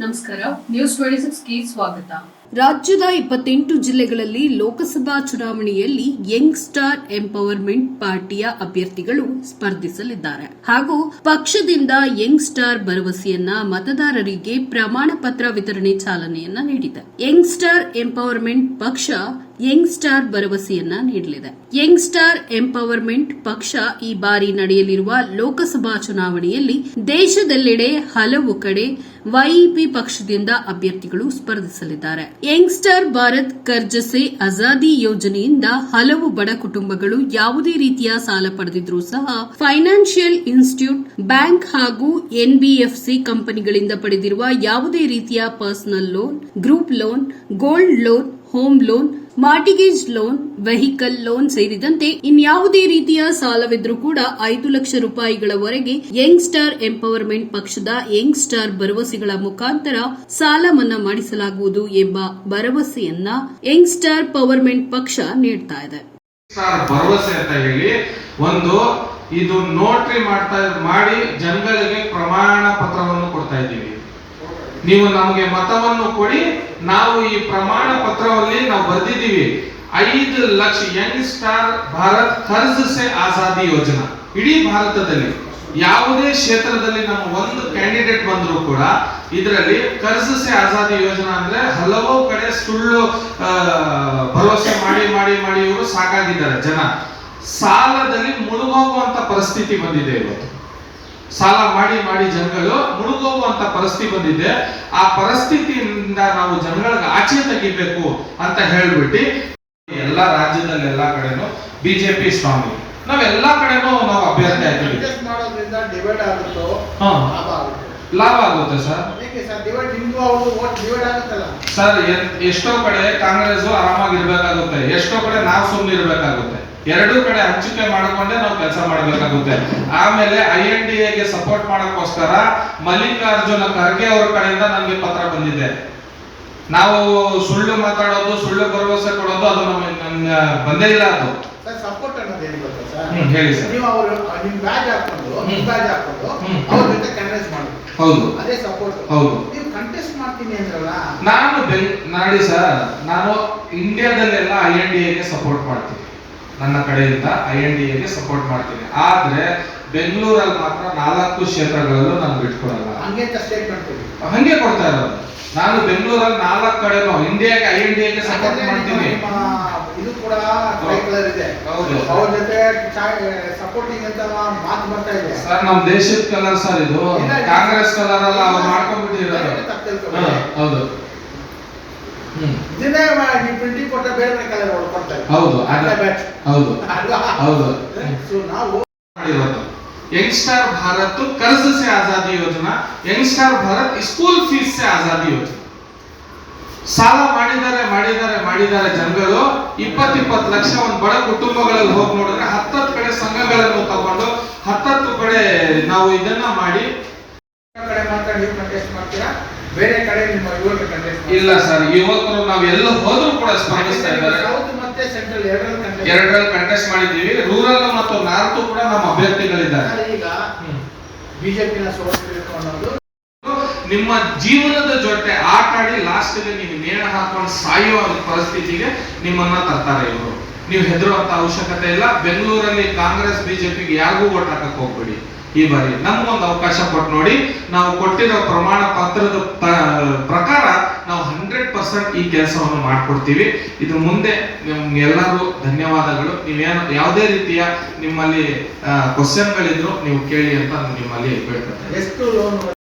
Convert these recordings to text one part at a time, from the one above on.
ನಮಸ್ಕಾರ, ನ್ಯೂಸ್ 26ಗೆ ಸ್ವಾಗತ. ರಾಜ್ಯದ 28 ಜಿಲ್ಲೆಗಳಲ್ಲಿ ಲೋಕಸಭಾ ಚುನಾವಣೆಯಲ್ಲಿ ಯಂಗ್ ಸ್ಟಾರ್ ಎಂಪವರ್ಮೆಂಟ್ ಪಾರ್ಟಿಯ ಅಭ್ಯರ್ಥಿಗಳು ಸ್ಪರ್ಧಿಸಲಿದ್ದಾರೆ ಹಾಗೂ ಪಕ್ಷದಿಂದ ಯಂಗ್ ಸ್ಟಾರ್ ಭರವಸೆಯನ್ನ ಮತದಾರರಿಗೆ ಪ್ರಮಾಣ ಪತ್ರ ವಿತರಣೆ ಚಾಲನೆಯನ್ನ ನೀಡಿದೆ. ಯಂಗ್ ಸ್ಟಾರ್ ಎಂಪವರ್ಮೆಂಟ್ ಪಕ್ಷ ಯಂಗ್ ಸ್ಟಾರ್ ಭರವಸೆಯನ್ನ ನೀಡಲಿದೆ. ಯಂಗ್ ಸ್ಟಾರ್ ಎಂಪವರ್ಮೆಂಟ್ ಪಕ್ಷ ಈ ಬಾರಿ ನಡೆಯಲಿರುವ ಲೋಕಸಭಾ ಚುನಾವಣೆಯಲ್ಲಿ ದೇಶದೆಲ್ಲೆಡೆ ಹಲವು ಕಡೆ ವೈಇಪಿ ಪಕ್ಷದಿಂದ ಅಭ್ಯರ್ಥಿಗಳು ಸ್ಪರ್ಧಿಸಲಿದ್ದಾರೆ. ಯಂಗ್ ಸ್ಟಾರ್ ಭಾರತ್ ಕರ್ಜ್ ಸೆ ಆಜಾದಿ ಯೋಜನೆಯಿಂದ ಹಲವು ಬಡ ಕುಟುಂಬಗಳು ಯಾವುದೇ ರೀತಿಯ ಸಾಲ ಪಡೆದಿದ್ರೂ ಸಹ ಫೈನಾನ್ಷಿಯಲ್ ಇನ್ಸ್ಟಿಟ್ಯೂಟ್, ಬ್ಯಾಂಕ್ ಹಾಗೂ ಎನ್ಬಿಎಫ್ಸಿ ಕಂಪನಿಗಳಿಂದ ಪಡೆದಿರುವ ಯಾವುದೇ ರೀತಿಯ personal loan, group loan, gold loan, home loan, mortgage loan, vehicle loan ಸೇರಿದಂತೆ ಇನ್ಯಾವುದೇ ರೀತಿಯ ಸಾಲವಿದ್ರೂ ಕೂಡ 5 ಲಕ್ಷ ರೂಪಾಯಿಗಳವರೆಗೆ ಯಂಗ್ ಸ್ಟಾರ್ ಎಂಪವರ್ಮೆಂಟ್ ಪಕ್ಷದ ಯಂಗ್ ಸ್ಟಾರ್ ಭರವಸೆಗಳ ಮುಖಾಂತರ ಸಾಲ ಮನ್ನಾ ಮಾಡಿಸಲಾಗುವುದು ಎಂಬ ಭರವಸೆಯನ್ನ ಯಂಗ್ ಸ್ಟಾರ್ ಪವರ್ಮೆಂಟ್ ಪಕ್ಷ ನೀಡ್ತಾ ಇದೆ. ಭರವಸೆ ಅಂತ ಹೇಳಿ ಒಂದು ಇದು ನೋಟ್ರಿ ಮಾಡಿ ಜನಗಳಿಗೆ ಪ್ರಮಾಣ ಪತ್ರವನ್ನು ಕೊಡ್ತಾ ಇದ್ದೀವಿ. ನೀವು ನಮಗೆ ಮತವನ್ನು ಕೊಡಿ, ನಾವು ಈ ಪ್ರಮಾಣ ಪತ್ರದಲ್ಲಿ ನಾವು ಬರೆದಿದ್ದೀವಿ 5 ಲಕ್ಷ ಯಂಗ್ ಸ್ಟಾರ್ ಭಾರತ್ ಕರ್ಜ್ ಸೆ ಆಜಾದಿ ಯೋಜನಾ. ಇಡೀ ಭಾರತದಲ್ಲಿ ಯಾವುದೇ ಕ್ಷೇತ್ರದಲ್ಲಿ ನಮ್ಮ ಒಂದು ಕ್ಯಾಂಡಿಡೇಟ್ ಬಂದರೂ ಕೂಡ ಇದರಲ್ಲಿ ಕರ್ಜ್ ಸೆ ಆಜಾದಿ ಯೋಜನಾ ಅಂದ್ರೆ ಹಲವು ಕಡೆ ಸುಳ್ಳು ಭರವಸೆ ಮಾಡಿ ಮಾಡಿ ಮಾಡಿ ಇವರು ಸಾಕಾಗಿದ್ದಾರೆ. ಜನ ಸಾಲದಲ್ಲಿ ಮುಳುಗೋಗುವಂತ ಪರಿಸ್ಥಿತಿ ಬಂದಿದೆ. ಇವತ್ತು ಸಾಲ ಮಾಡಿ ಮಾಡಿ ಜನಗಳು ಮುಳುಗೋಗುವಂತ ಪರಿಸ್ಥಿತಿ ಬಂದಿದೆ. ಆ ಪರಿಸ್ಥಿತಿಯಿಂದ ನಾವು ಜನಗಳಿಗೆ ಆಚೆ ತೆಗಿಬೇಕು ಅಂತ ಹೇಳ್ಬಿಟ್ಟು ಎಲ್ಲಾ ರಾಜ್ಯದಲ್ಲಿ ಎಲ್ಲಾ ಕಡೆನೂ ಬಿಜೆಪಿ ಸ್ಟ್ರಾಂಗ್. ನಾವೆಲ್ಲಾ ಕಡೆನೂ ನಾವು ಅಭ್ಯರ್ಥಿ ಆಗ್ತೀವಿ. ಲಾಭ ಆಗುತ್ತೆ ಸರ್. ಸರ್ ಎಷ್ಟೋ ಕಡೆ ಕಾಂಗ್ರೆಸ್ ಆರಾಮಾಗಿರ್ಬೇಕಾಗುತ್ತೆ, ಎಷ್ಟೋ ಕಡೆ ನಾವು ಸುಮ್ಮನೆ ಇರ್ಬೇಕಾಗುತ್ತೆ. ಎರಡೂ ಕಡೆ ಹಂಚಿಕೆ ಮಾಡಿಕೊಂಡೇ ನಾವು ಕೆಲಸ ಮಾಡಬೇಕಾಗುತ್ತೆ. ಆಮೇಲೆ INDA ಸಪೋರ್ಟ್ ಮಾಡಕ್ಕೋಸ್ಕರ ಮಲ್ಲಿಕಾರ್ಜುನ ಖರ್ಗೆ ಅವರ ಕಡೆಯಿಂದ ನನಗೆ ಪತ್ರ ಬಂದಿದೆ. ನಾವು ಸುಳ್ಳು ಮಾತಾಡೋದು, ಸುಳ್ಳು ಭರವಸೆ ಕೊಡೋದು ಅದು ನಮ್ಗೆ ಬಂದೇ ಇಲ್ಲ. ಅದು ಸಪೋರ್ಟ್ ಅನ್ನೋದು ಏನು ಗೊತ್ತಾ ಸರ್? ಹೇಳಿ ಸರ್. ನೀವು ಅವರು ನಿಮ್ಮ ಬ್ಯಾಗ್ ಹಾಕೊಂಡು ಅವ್ರ ಜೊತೆ ಕಂಟೆಸ್ಟ್ ಮಾಡಿ. ಹೌದು, ಅದೇ ಸಪೋರ್ಟ್. ಹೌದು. ನೀವು ಕಂಟೆಸ್ಟ್ ಮಾಡ್ತೀನಿ ಅಂದ್ರಲ್ಲ, ನಾನು ನೋಡಿ ಸರ್, ನಾನು ಇಂಡಿಯಾದಲ್ಲೆಲ್ಲ INDA ಸಪೋರ್ಟ್ ಮಾಡ್ತೀನಿ. ನನ್ನ ಕಡೆಯಿಂದ INDA ಸಪೋರ್ಟ್ ಮಾಡ್ತೀನಿ. ಆದ್ರೆ ಬೆಂಗಳೂರಲ್ಲಿ ಮಾತ್ರ 4 ಕ್ಷೇತ್ರಗಳಲ್ಲೂ ನಾನು ಬಿಟ್ಕೊಡಲ್ಲ. ಹಂಗೆ ಸ್ಟೇಟ್ಮೆಂಟ್ ಹಂಗೆ ಕೊಡ್ತಾ ಇರೋದು. ನಾನು ಬೆಂಗಳೂರಲ್ಲಿ 4 ಕಡೆನೂ INDA ಸಪೋರ್ಟ್ ಮಾಡ್ತೀನಿ. ಇದು ಕೂಡ ಕಲರ್ ಇದೆ. ಅವ್ರ ಜೊತೆ ಸಪೋರ್ಟಿಂಗ್ ಅಂತ ಮಾತು ಬರ್ತಾ ಇದೆ ಸರ್. ನಮ್ ದೇಶದ ಕಲರ್ ಸರ್ ಇದು. ಕಾಂಗ್ರೆಸ್ ಕಲರ್ ಅಲ್ಲ, ಅವ್ರು ಮಾಡ್ಕೊಂಡ್ಬಿಟ್ಟಿರೋದು. ಹೌದು. ಇದನ್ನೇ ನೀವು ಪ್ರಿಂಟಿಂಗ್ ಕೊಟ್ಟ ಬೇರೆ ಬೇರೆ ಕಲರ್ ಕೊಡ್ತಾರೆ. ಹೌದು ಹೌದು ಹೌದು. ನಾವು ಯಂಗ್ ಸ್ಟಾರ್ ಭಾರತ್ ಕರ್ಜ್ ಸೆ ಆಜಾದಿ ಯೋಜನಾ, Young star Bharat school fees ಸೆ ಆಜಾದಿ ಯೋಜನಾ. ಸಾಲ ಮಾಡಿದ್ದಾರೆ ಜನಗಳು. 20 ಲಕ್ಷ ಒಂದು ಬಡ ಕುಟುಂಬಗಳಲ್ಲಿ ಹೋಗಿ ನೋಡಿದ್ರೆ 10 ಕಡೆ ಸಂಘಗಳನ್ನು ತಗೊಂಡು 10 ಕಡೆ ನಾವು ಇದನ್ನ ಮಾಡಿ ಕಡೆ ಮಾತ್ರ ನೀವು ಕಂಟೆಸ್ಟ್ ಮಾಡ್ತೀರಾ, ಬೇರೆ ಕಡೆ ನಿಮ್ಮ ಯುವಕರು ಕಂಟೆಸ್ಟ್ ಇಲ್ಲ ಸರ್. ಯುವಕರು ನಾವು ಎಲ್ಲ ಹೋದ್ರೂ ಕೂಡ ಸ್ಪರ್ಧಿಸ್ತಾ ಇದ್ದಾರೆ. ಸೌತ್ ಮತ್ತೆ ಸೆಂಟ್ರಲ್ ಎರಡರಲ್ಲಿ ಕಂಟೆಸ್ಟ್ ಮಾಡಿದ್ದೀವಿ. ರೂರಲ್ ಮತ್ತು ನಾರ್ತ್ ಕೂಡ ನಮ್ಮ ಅಭ್ಯರ್ಥಿಗಳಿದ್ದಾರೆ. ಈಗ ಬಿಜೆಪಿನ ಸೋಲಿಸಬೇಕು ಅನ್ನೋದು ನಿಮ್ಮ ಜೀವನದ ಜೊತೆ ಆಟ ಆಡಿ ಲಾಸ್ಟ್ಗೆ ನೀವು ನೇಣ ಹಾಕೊಂಡು ಸಾಯುವ ಪರಿಸ್ಥಿತಿಗೆ ನಿಮ್ಮನ್ನ ತರ್ತಾರೆ ಇವರು. ನೀವು ಹೆದರುವಂತ ಅವಶ್ಯಕತೆ ಇಲ್ಲ. ಬೆಂಗಳೂರಲ್ಲಿ ಕಾಂಗ್ರೆಸ್ ಬಿಜೆಪಿಗೆ ಯಾರಿಗೂ ಓಟ್ ಹಾಕಕ್ ಹೋಗ್ಬೇಡಿ. ಈ ಬಾರಿ ನಮ್ಗೊಂದು ಅವಕಾಶ ಕೊಟ್ಟು ನೋಡಿ. ನಾವು ಕೊಟ್ಟಿರೋ ಪ್ರಮಾಣ ಪತ್ರದ ಪ್ರಕಾರ ನಾವು 100% ಈ ಕೆಲಸವನ್ನು ಮಾಡ್ಕೊಡ್ತೀವಿ. ಇದು ಮುಂದೆ ನಿಮ್ಗೆಲ್ಲರೂ ಧನ್ಯವಾದಗಳು. ನೀವೇನು ಯಾವುದೇ ರೀತಿಯ ನಿಮ್ಮಲ್ಲಿ ಕ್ವಶನ್ಗಳಿದ್ರು ನೀವು ಕೇಳಿ ಅಂತ ನಿಮ್ಮಲ್ಲಿ ಕೇಳ್ಕೊಳ್ತೇನೆ. ಎಷ್ಟು loan?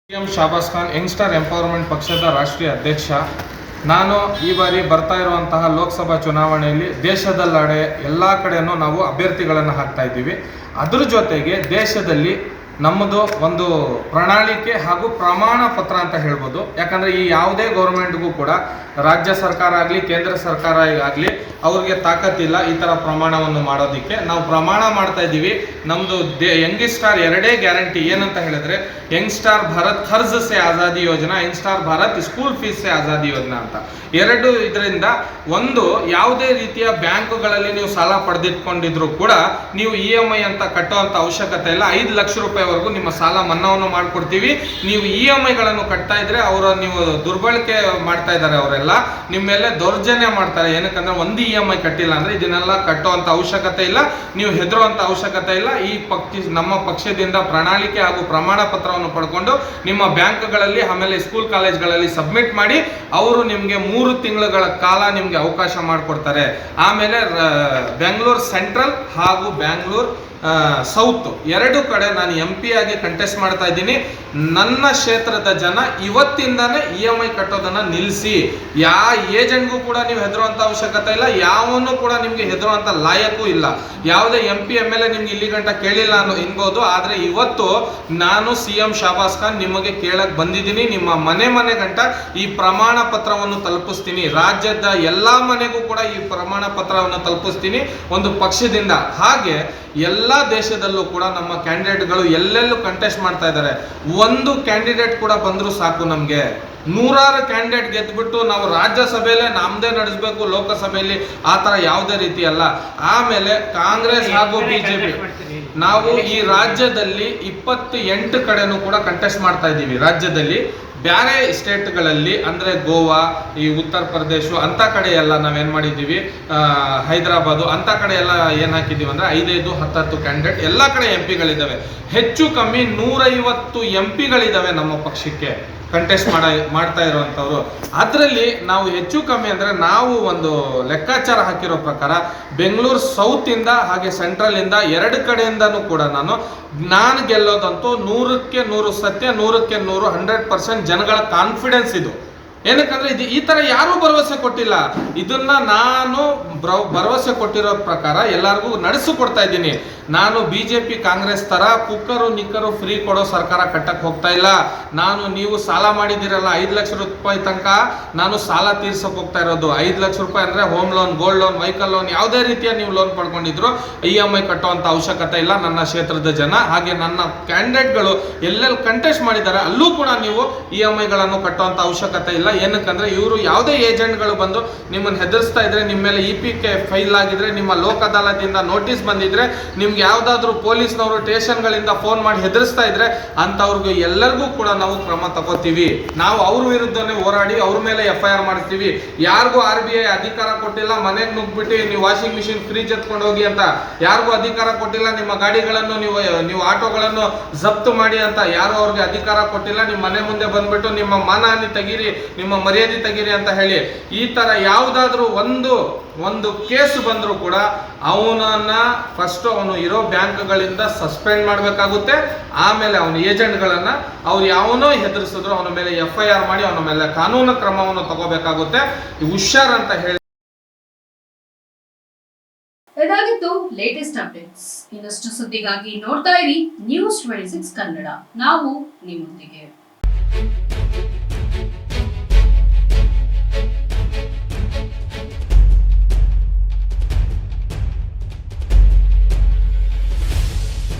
Shahbaz Khan, young star empowerment ಪಕ್ಷದ ರಾಷ್ಟ್ರೀಯ ಅಧ್ಯಕ್ಷ. ನಾನು ಈ ಬಾರಿ ಬರ್ತಾ ಇರುವಂತಹ ಲೋಕಸಭಾ ಚುನಾವಣೆಯಲ್ಲಿ ದೇಶದೆಲ್ಲೆಡೆ ಎಲ್ಲ ಕಡೆನೂ ನಾವು ಅಭ್ಯರ್ಥಿಗಳನ್ನು ಹಾಕ್ತಾ ಇದ್ದೀವಿ. ಅದ್ರ ಜೊತೆಗೆ ದೇಶದಲ್ಲಿ ನಮ್ಮದು ಒಂದು ಪ್ರಣಾಳಿಕೆ ಹಾಗೂ ಪ್ರಮಾಣ ಪತ್ರ ಅಂತ ಹೇಳ್ಬೋದು. ಯಾಕಂದರೆ ಈ ಯಾವುದೇ ಗೌರ್ಮೆಂಟ್ಗೂ ಕೂಡ ರಾಜ್ಯ ಸರ್ಕಾರ ಆಗಲಿ ಕೇಂದ್ರ ಸರ್ಕಾರ ಆಗಲಿ ಅವ್ರಿಗೆ ತಾಕತ್ತಿಲ್ಲ ಈ ಥರ ಪ್ರಮಾಣವನ್ನು ಮಾಡೋದಕ್ಕೆ. ನಾವು ಪ್ರಮಾಣ ಮಾಡ್ತಾ ಇದ್ದೀವಿ. ನಮ್ಮದು ಯಂಗ್ ಸ್ಟಾರ್ 2 ಗ್ಯಾರಂಟಿ ಏನಂತ ಹೇಳಿದ್ರೆ ಯಂಗ್ ಸ್ಟಾರ್ ಭಾರತ್ ಕರ್ಜ್ ಸೆ ಆಜಾದಿ ಯೋಜನಾ, Young star Bharat school fees ಸೆ ಆಜಾದಿ ಯೋಜನಾ ಅಂತ. ಎರಡು ಇದರಿಂದ ಒಂದು ಯಾವುದೇ ರೀತಿಯ ಬ್ಯಾಂಕುಗಳಲ್ಲಿ ನೀವು ಸಾಲ ಪಡೆದಿಟ್ಕೊಂಡಿದ್ರು ಕೂಡ ನೀವು EMI ಅಂತ ಕಟ್ಟುವಂಥ ಅವಶ್ಯಕತೆ ಇಲ್ಲ. 5 ಲಕ್ಷ ರೂಪಾಯಿ ರೂಪಾಯಿವರೆಗೂ ನಿಮ್ಮ ಸಾಲ ಮನ್ನಾವನ್ನು ಮಾಡ್ಕೊಡ್ತೀವಿ. ನೀವು EMI ಗಳನ್ನು ಕಟ್ತಾ ಇದ್ರೆ ನೀವು ದುರ್ಬಳಕೆ ಮಾಡ್ತಾ ಇದ್ದಾರೆ, ಅವರೆಲ್ಲ ನಿಮ್ಮ ಮೇಲೆ ದೌರ್ಜನ್ಯ ಮಾಡ್ತಾರೆ. ಏನಕ್ಕಂದ್ರೆ ಒಂದು EMI ಕಟ್ಟಿಲ್ಲ ಅಂದ್ರೆ ಇದನ್ನೆಲ್ಲ ಕಟ್ಟುವಂತ ಅವಶ್ಯಕತೆ ಇಲ್ಲ, ನೀವು ಹೆದರುವಂತ ಅವಶ್ಯಕತೆ ಇಲ್ಲ. ನಮ್ಮ ಪಕ್ಷದಿಂದ ಪ್ರಣಾಳಿಕೆ ಹಾಗೂ ಪ್ರಮಾಣ ಪತ್ರವನ್ನು ಪಡ್ಕೊಂಡು ನಿಮ್ಮ ಬ್ಯಾಂಕ್ಗಳಲ್ಲಿ ಆಮೇಲೆ ಸ್ಕೂಲ್ ಕಾಲೇಜ್ಗಳಲ್ಲಿ ಸಬ್ಮಿಟ್ ಮಾಡಿ ಅವರು ನಿಮ್ಗೆ 3 ತಿಂಗಳುಗಳ ಕಾಲ ನಿಮ್ಗೆ ಅವಕಾಶ ಮಾಡಿಕೊಡ್ತಾರೆ. ಆಮೇಲೆ ಬೆಂಗಳೂರು ಸೆಂಟ್ರಲ್ ಹಾಗೂ ಬೆಂಗಳೂರು ಸೌತ್ 2 ಕಡೆ ನಾನು MP ಆಗಿ ಕಂಟೆಸ್ಟ್ ಮಾಡ್ತಾ ಇದ್ದೀನಿ. ನನ್ನ ಕ್ಷೇತ್ರದ ಜನ ಇವತ್ತಿಂದಾನೇ EMI ಕಟ್ಟೋದನ್ನ ನಿಲ್ಲಿಸಿ. ಏಜೆಂಟ್ಗೂ ಕೂಡ ನೀವು ಹೆದರುವಂತ ಅವಶ್ಯಕತೆ ಇಲ್ಲ, ಯಾವನು ಕೂಡ ನಿಮ್ಗೆ ಹೆದರುವಂತ ಲಾಯಕ್ಕೂ ಇಲ್ಲ. ಯಾವುದೇ MP MLA ನಿಮ್ಗೆ ಇಲ್ಲಿ ಗಂಟ ಕೇಳಿಲ್ಲ ಅನ್ಬೋದು, ಆದ್ರೆ ಇವತ್ತು ನಾನು CM ಶಾಬಾಸ್ ಖಾನ್ ನಿಮಗೆ ಕೇಳಕ್ ಬಂದಿದ್ದೀನಿ. ನಿಮ್ಮ ಮನೆ ಗಂಟ ಈ ಪ್ರಮಾಣ ಪತ್ರವನ್ನು ತಲುಪಿಸ್ತೀನಿ. ರಾಜ್ಯದ ಎಲ್ಲಾ ಮನೆಗೂ ಕೂಡ ಈ ಪ್ರಮಾಣ ಪತ್ರವನ್ನು ತಲುಪಿಸ್ತೀನಿ ಒಂದು ಪಕ್ಷದಿಂದ. ಹಾಗೆ ಎಲ್ಲಾ ದೇಶದಲ್ಲೂ ಕೂಡ ನಮ್ಮ ಕ್ಯಾಂಡಿಡೇಟ್ಗಳು ಎಲ್ಲೆಲ್ಲೂ ಕಂಟೆಸ್ಟ್ ಮಾಡ್ತಾ ಇದ್ದಾರೆ. ಒಂದು ಕ್ಯಾಂಡಿಡೇಟ್ ಕೂಡ ಬಂದ್ರು ಸಾಕು ನಮ್ಗೆ. 100 ಕ್ಯಾಂಡಿಡೇಟ್ ಗೆದ್ಬಿಟ್ಟು ನಾವು ರಾಜ್ಯಸಭೆಯಲ್ಲೇ ನಮ್ದೇ ನಡೆಸಬೇಕು, ಲೋಕಸಭೆಯಲ್ಲಿ ಆ ತರ ಯಾವುದೇ ರೀತಿ ಅಲ್ಲ. ಆಮೇಲೆ ಕಾಂಗ್ರೆಸ್ ಹಾಗೂ ಬಿಜೆಪಿ ನಾವು ಈ ರಾಜ್ಯದಲ್ಲಿ 28 ಕಡೆನೂ ಕೂಡ ಕಂಟೆಸ್ಟ್ ಮಾಡ್ತಾ ಇದ್ದೀವಿ. ರಾಜ್ಯದಲ್ಲಿ ಬೇರೆ ಸ್ಟೇಟ್ಗಳಲ್ಲಿ ಅಂದ್ರೆ ಗೋವಾ, ಈ ಉತ್ತರ ಪ್ರದೇಶ ಅಂತ ಕಡೆ ಎಲ್ಲ ನಾವೇನ್ ಮಾಡಿದ್ದೀವಿ, ಹೈದರಾಬಾದ್ ಅಂತ ಕಡೆ ಎಲ್ಲ ಏನ್ ಹಾಕಿದೀವಿ ಅಂದ್ರೆ 5, 10 ಕ್ಯಾಂಡಿಡೇಟ್ ಎಲ್ಲ ಕಡೆ MP ಗಳಿದ್ದಾವೆ. ಹೆಚ್ಚು ಕಮ್ಮಿ 150 MP ಗಳಿದ್ದಾವೆ ನಮ್ಮ ಪಕ್ಷಕ್ಕೆ ಕಂಟೆಸ್ಟ್ ಮಾಡ್ತಾ ಇರುವಂತವ್ರು. ಅದರಲ್ಲಿ ನಾವು ಹೆಚ್ಚು ಕಮ್ಮಿ ಅಂದ್ರೆ ನಾವು ಒಂದು ಲೆಕ್ಕಾಚಾರ ಹಾಕಿರೋ ಪ್ರಕಾರ ಬೆಂಗಳೂರು ಸೌತ್ ಇಂದ ಹಾಗೆ ಸೆಂಟ್ರಲ್ ಇಂದ 2 ಕಡೆಯಿಂದನೂ ಕೂಡ ನಾನು ಗೆಲ್ಲೋದಂತೂ 100ಕ್ಕೆ 100 ಸತ್ಯ, 100ಕ್ಕೆ 100 100% ಜನಗಳ ಕಾನ್ಫಿಡೆನ್ಸ್ ಇದು. ಏನಕ್ಕಂದ್ರೆ ಈ ತರ ಯಾರು ಭರವಸೆ ಕೊಟ್ಟಿಲ್ಲ. ಇದನ್ನ ನಾನು ಭರವಸೆ ಕೊಟ್ಟಿರೋ ಪ್ರಕಾರ ಎಲ್ಲರಿಗೂ ನಡೆಸಿಕೊಡ್ತಾ ಇದ್ದೀನಿ. ನಾನು ಬಿಜೆಪಿ ಕಾಂಗ್ರೆಸ್ ತರ ಕುಕ್ಕರು ನಿಕ್ಕರು ಫ್ರೀ ಕೊಡೋ ಸರ್ಕಾರ ಕಟ್ಟಕ್ ಹೋಗ್ತಾ ಇಲ್ಲ. ನೀವು ಸಾಲ ಮಾಡಿದಿರಲ್ಲ 5 ಲಕ್ಷ ರೂಪಾಯಿ ತನಕ ನಾನು ಸಾಲ ತೀರ್ಸಕ್ ಹೋಗ್ತಾ ಇರೋದು. 5 ಲಕ್ಷ ರೂಪಾಯಿ ಅಂದ್ರೆ home loan, gold loan, vehicle loan ಯಾವುದೇ ರೀತಿಯ ನೀವು ಲೋನ್ ಪಡ್ಕೊಂಡಿದ್ರು EMI ಕಟ್ಟುವಂತ ಅವಶ್ಯಕತೆ ಇಲ್ಲ. ನನ್ನ ಕ್ಷೇತ್ರದ ಜನ ಹಾಗೆ ನನ್ನ ಕ್ಯಾಂಡಿಡೇಟ್ಗಳು ಎಲ್ಲೆಲ್ಲಿ ಕಂಟೆಸ್ಟ್ ಮಾಡಿದ್ದಾರೆ ಅಲ್ಲೂ ಕೂಡ ನೀವು EMI ಗಳನ್ನು ಕಟ್ಟುವಂತ ಅವಶ್ಯಕತೆ ಇಲ್ಲ. ಏನಕ್ಕಂದ್ರೆ ಇವರು ಯಾವುದೇ ಏಜೆಂಟ್ಗಳು ಬಂದು ನಿಮ್ಮನ್ನು ಹೆದರ್ಸ್ತಾ ಇದ್ರೆ, ನಿಮ್ಮ ಮೇಲೆ EPK ಫೈಲ್ ಆಗಿದ್ರೆ, ನಿಮ್ಮ ಲೋಕ ಅದಾಲತಿಂದ ನೋಟಿಸ್ ಬಂದಿದ್ರೆ, ನಿಮ್ಗೆ ಯಾವ್ದಾದ್ರು ಪೊಲೀಸ್ನವರು ಸ್ಟೇಷನ್ಗಳಿಂದ ಫೋನ್ ಮಾಡಿ ಹೆದರ್ಸ್ತಾ ಇದ್ರೆ ಅಂತವ್ರಿಗೆ ಎಲ್ಲರಿಗೂ ಕೂಡ ನಾವು ಕ್ರಮ ತಗೋತೀವಿ. ನಾವು ಅವ್ರ ವಿರುದ್ಧನೇ ಹೋರಾಡಿ ಅವ್ರ ಮೇಲೆ FIR ಮಾಡ್ತೀವಿ. ಯಾರಿಗೂ RBI ಅಧಿಕಾರ ಕೊಟ್ಟಿಲ್ಲ ಮನೆಗೆ ನುಗ್ಬಿಟ್ಟು ನೀವು ವಾಷಿಂಗ್ ಮಿಷಿನ್ ಫ್ರಿಜ್ ಎತ್ಕೊಂಡು ಹೋಗಿ ಅಂತ ಯಾರಿಗೂ ಅಧಿಕಾರ ಕೊಟ್ಟಿಲ್ಲ. ನಿಮ್ಮ ಗಾಡಿಗಳನ್ನು ನೀವು ಆಟೋಗಳನ್ನು ಜಪ್ತು ಮಾಡಿ ಅಂತ ಯಾರು ಅವ್ರಿಗೆ ಅಧಿಕಾರ ಕೊಟ್ಟಿಲ್ಲ. ನಿಮ್ಮ ಮನೆ ಮುಂದೆ ಬಂದ್ಬಿಟ್ಟು ನಿಮ್ಮ ಮಾನಹಾನಿ ತೆಗೀರಿ, ನಿಮ್ಮ ಮರ್ಯಾದೆ ತೆಗೀರಿ ಅಂತ ಹೇಳಿ ಈ ತರ ಯಾವುದಾದ್ರೂ ಒಂದು ಕೇಸ್ ಬಂದ್ರು ಕೂಡ ಅವನನ್ನ ಫಸ್ಟ್ ಅವನು ಇರೋ ಬ್ಯಾಂಕ್ಗಳಿಂದ ಸಸ್ಪೆಂಡ್ ಮಾಡಬೇಕಾಗುತ್ತೆ. ಆಮೇಲೆ ಅವನ ಏಜೆಂಟ್ಗಳನ್ನ ಅವ್ರು ಯಾವನೋ ಹೆದರಿಸಿದ್ರು ಅವನ ಮೇಲೆ FIR ಮಾಡಿ ಅವನ ಮೇಲೆ ಕಾನೂನು ಕ್ರಮವನ್ನು ತಗೋಬೇಕಾಗುತ್ತೆ. ಹುಷಾರ್ ಅಂತ ಹೇಳಿ. ಇದಾಗಿತ್ತು ಲೇಟೆಸ್ಟ್ ಅಪ್ಡೇಟ್ಸ್. ಇನ್ನಷ್ಟು ಸುದ್ದಿಗಾಗಿ ನೋಡ್ತಾ ಇರಿ News 26 ಕನ್ನಡ. ನಾವು ನಿಮ್ಮೊಂದಿಗೆ.